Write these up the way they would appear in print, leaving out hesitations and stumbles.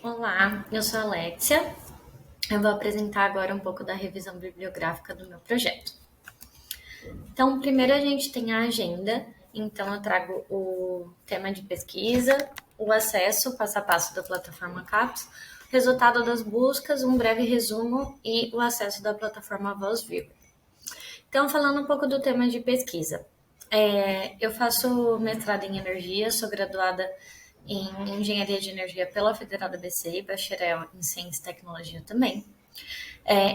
Olá, eu sou a Alexia. Eu vou apresentar agora um pouco da revisão bibliográfica do meu projeto. Então, primeiro a gente tem a agenda. Então, eu trago o tema de pesquisa, o acesso passo a passo da plataforma CAPS, resultado das buscas, um breve resumo e o acesso da plataforma Voz Viva. Então, falando um pouco do tema de pesquisa. Eu faço mestrado em energia, sou graduada em engenharia de energia pela Federal da BC e bacharel em ciência e tecnologia também.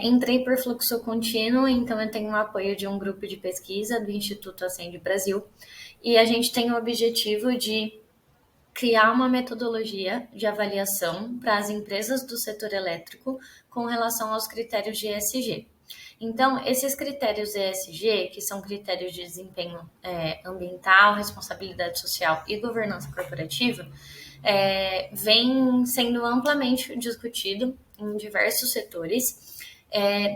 Entrei por fluxo contínuo, então eu tenho o apoio de um grupo de pesquisa do Instituto Ascende Brasil e a gente tem o objetivo de criar uma metodologia de avaliação para as empresas do setor elétrico com relação aos critérios de ESG. Então, esses critérios ESG, que são critérios de desempenho ambiental, responsabilidade social e governança corporativa, vem sendo amplamente discutido em diversos setores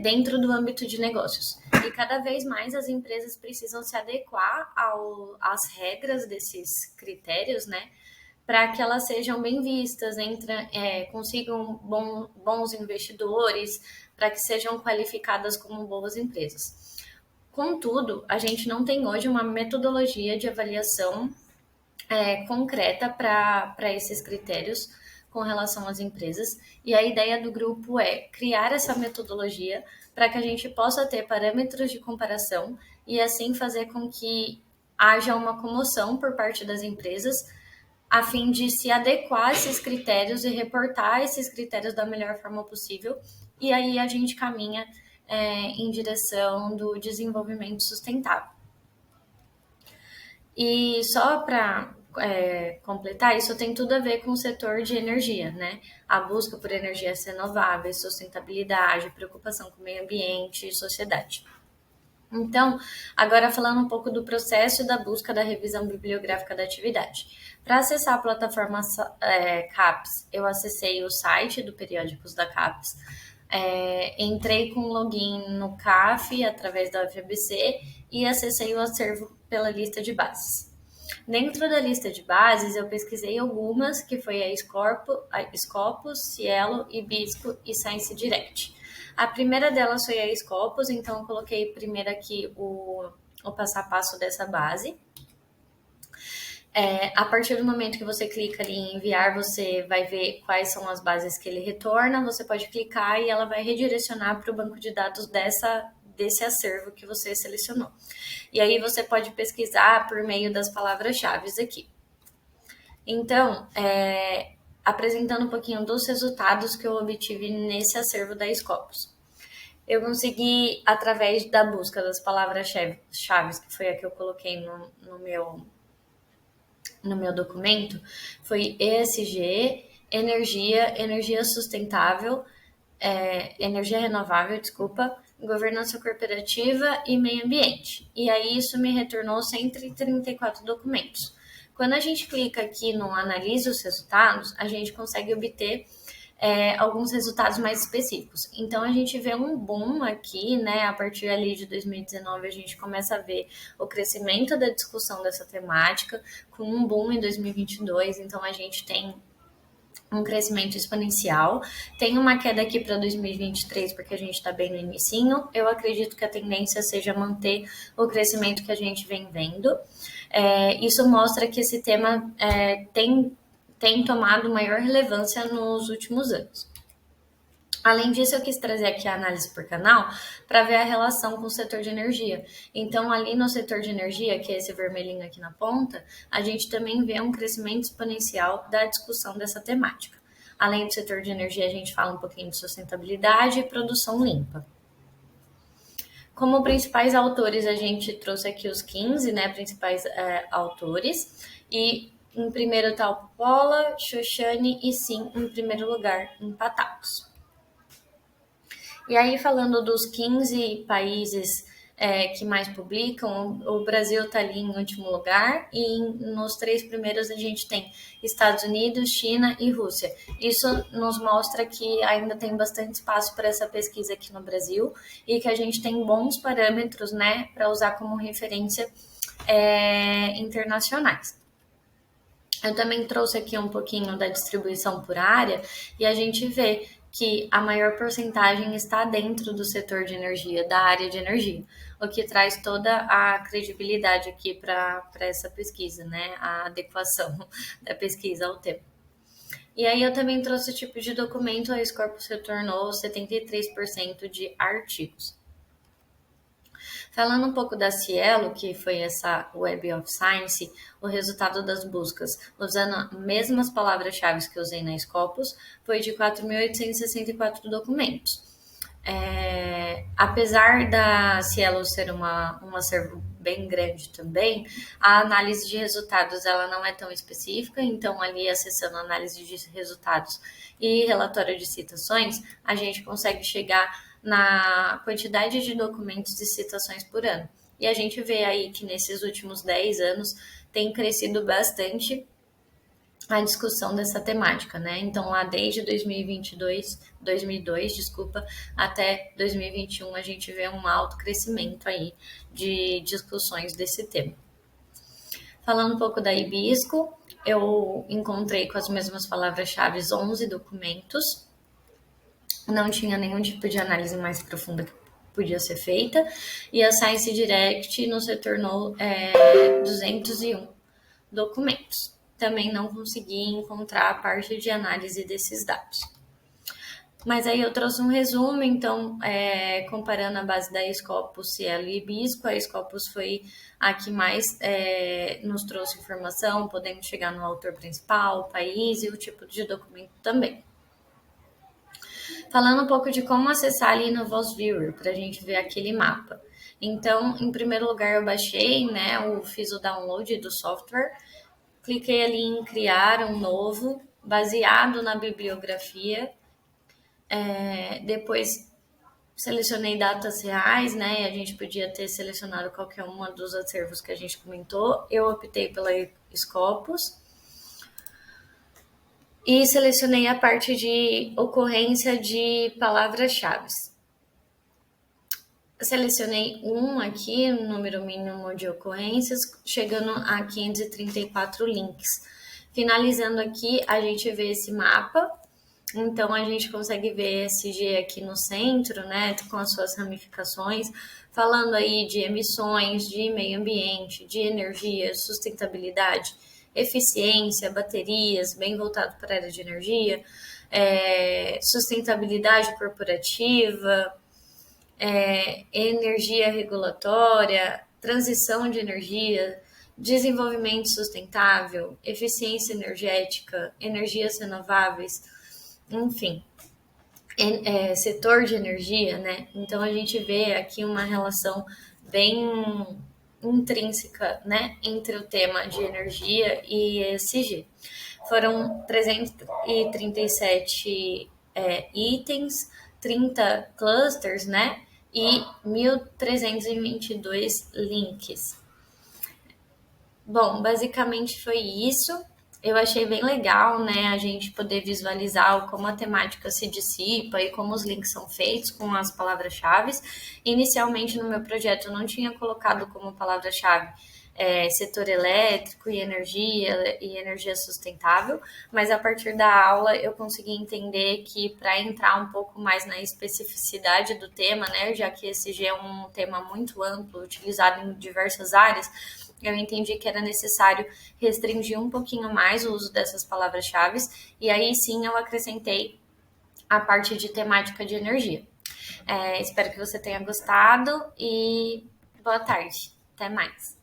dentro do âmbito de negócios. E cada vez mais as empresas precisam se adequar às regras desses critérios, né? Para que elas sejam bem vistas, consigam bons investidores, para que sejam qualificadas como boas empresas. Contudo, a gente não tem hoje uma metodologia de avaliação concreta para esses critérios com relação às empresas, e a ideia do grupo é criar essa metodologia para que a gente possa ter parâmetros de comparação e assim fazer com que haja uma comoção por parte das empresas a fim de se adequar a esses critérios e reportar esses critérios da melhor forma possível, e aí a gente caminha em direção do desenvolvimento sustentável. E só para completar, isso tem tudo a ver com o setor de energia, né? A busca por energias renováveis, sustentabilidade, preocupação com o meio ambiente e sociedade. Então, agora falando um pouco do processo da busca da revisão bibliográfica da atividade. Para acessar a plataforma CAPS, eu acessei o site do Periódicos da CAPS, entrei com login no CAF através da UFABC e acessei o acervo pela lista de bases. Dentro da lista de bases, eu pesquisei algumas, que foi a Scopus, Cielo, Ibisco e Science Direct. A primeira delas foi a Scopus, então eu coloquei primeiro aqui o passo a passo dessa base. A partir do momento que você clica ali em enviar, você vai ver quais são as bases que ele retorna, você pode clicar e ela vai redirecionar para o banco de dados desse acervo que você selecionou. E aí você pode pesquisar por meio das palavras-chave aqui. Então, apresentando um pouquinho dos resultados que eu obtive nesse acervo da Scopus. Eu consegui, através da busca das palavras-chave, que foi a que eu coloquei no meu documento, foi ESG, energia sustentável, energia renovável, governança corporativa e meio ambiente. E aí isso me retornou 134 documentos. Quando a gente clica aqui no Analise os resultados, a gente consegue obter alguns resultados mais específicos. Então, a gente vê um boom aqui, né? A partir ali de 2019, a gente começa a ver o crescimento da discussão dessa temática, com um boom em 2022. Então, a gente tem um crescimento exponencial. Tem uma queda aqui para 2023, porque a gente está bem no inicinho. Eu acredito que a tendência seja manter o crescimento que a gente vem vendo. Isso mostra que esse tema tem tomado maior relevância nos últimos anos. Além disso, eu quis trazer aqui a análise por canal para ver a relação com o setor de energia. Então, ali no setor de energia, que é esse vermelhinho aqui na ponta, a gente também vê um crescimento exponencial da discussão dessa temática. Além do setor de energia, a gente fala um pouquinho de sustentabilidade e produção limpa. Como principais autores, a gente trouxe aqui os 15, né, principais autores, e em primeiro está o Pola, Shoshani e Sim em primeiro lugar, empatados. E aí, falando dos 15 países que mais publicam, o Brasil está ali em último lugar, e nos 3 primeiros a gente tem Estados Unidos, China e Rússia. Isso nos mostra que ainda tem bastante espaço para essa pesquisa aqui no Brasil e que a gente tem bons parâmetros, né, para usar como referência internacionais. Eu também trouxe aqui um pouquinho da distribuição por área e a gente vê que a maior porcentagem está dentro do setor de energia, da área de energia, o que traz toda a credibilidade aqui para essa pesquisa, né? A adequação da pesquisa ao tema. E aí eu também trouxe o tipo de documento, a Scopus retornou 73% de artigos. Falando um pouco da Cielo, que foi essa Web of Science, o resultado das buscas, usando as mesmas palavras-chave que eu usei na Scopus, foi de 4.864 documentos. Apesar da Cielo ser um acervo bem grande também, a análise de resultados ela não é tão específica, então ali acessando a análise de resultados e relatório de citações, a gente consegue chegar na quantidade de documentos e citações por ano. E a gente vê aí que nesses últimos 10 anos tem crescido bastante a discussão dessa temática, né? Então, lá desde 2002, desculpa, até 2021, a gente vê um alto crescimento aí de discussões desse tema. Falando um pouco da Hibisco, eu encontrei com as mesmas palavras-chave 11 documentos, não tinha nenhum tipo de análise mais profunda que podia ser feita, e a Science Direct nos retornou 201 documentos. Também não consegui encontrar a parte de análise desses dados. Mas aí eu trouxe um resumo, então, comparando a base da Scopus, Cielo e Hibisco, a Scopus foi a que mais nos trouxe informação, podendo chegar no autor principal, o país e o tipo de documento também. Falando um pouco de como acessar ali no VozViewer, para a gente ver aquele mapa. Então, em primeiro lugar, eu baixei, né, fiz o download do software, cliquei ali em criar um novo, baseado na bibliografia, depois selecionei datas reais, né, e a gente podia ter selecionado qualquer uma dos acervos que a gente comentou, eu optei pela Scopus, e selecionei a parte de ocorrência de palavras-chave. Selecionei um aqui, um número mínimo de ocorrências, chegando a 534 links. Finalizando aqui, a gente vê esse mapa. Então, a gente consegue ver esse G aqui no centro, né, com as suas ramificações, falando aí de emissões, de meio ambiente, de energia, sustentabilidade, eficiência, baterias, bem voltado para a área de energia, sustentabilidade corporativa, energia regulatória, transição de energia, desenvolvimento sustentável, eficiência energética, energias renováveis, enfim, setor de energia, né? Então a gente vê aqui uma relação bem intrínseca, né, entre o tema de energia e ESG. Foram 337 itens, 30 clusters, né, e 1.322 links. Bom, basicamente foi isso. Eu achei bem legal, né, a gente poder visualizar como a temática se dissipa e como os links são feitos com as palavras-chave. Inicialmente no meu projeto eu não tinha colocado como palavra-chave setor elétrico e energia sustentável, mas a partir da aula eu consegui entender que para entrar um pouco mais na especificidade do tema, né, já que esse G é um tema muito amplo, utilizado em diversas áreas, eu entendi que era necessário restringir um pouquinho mais o uso dessas palavras-chave, e aí sim eu acrescentei a parte de temática de energia. Espero que você tenha gostado e boa tarde. Até mais.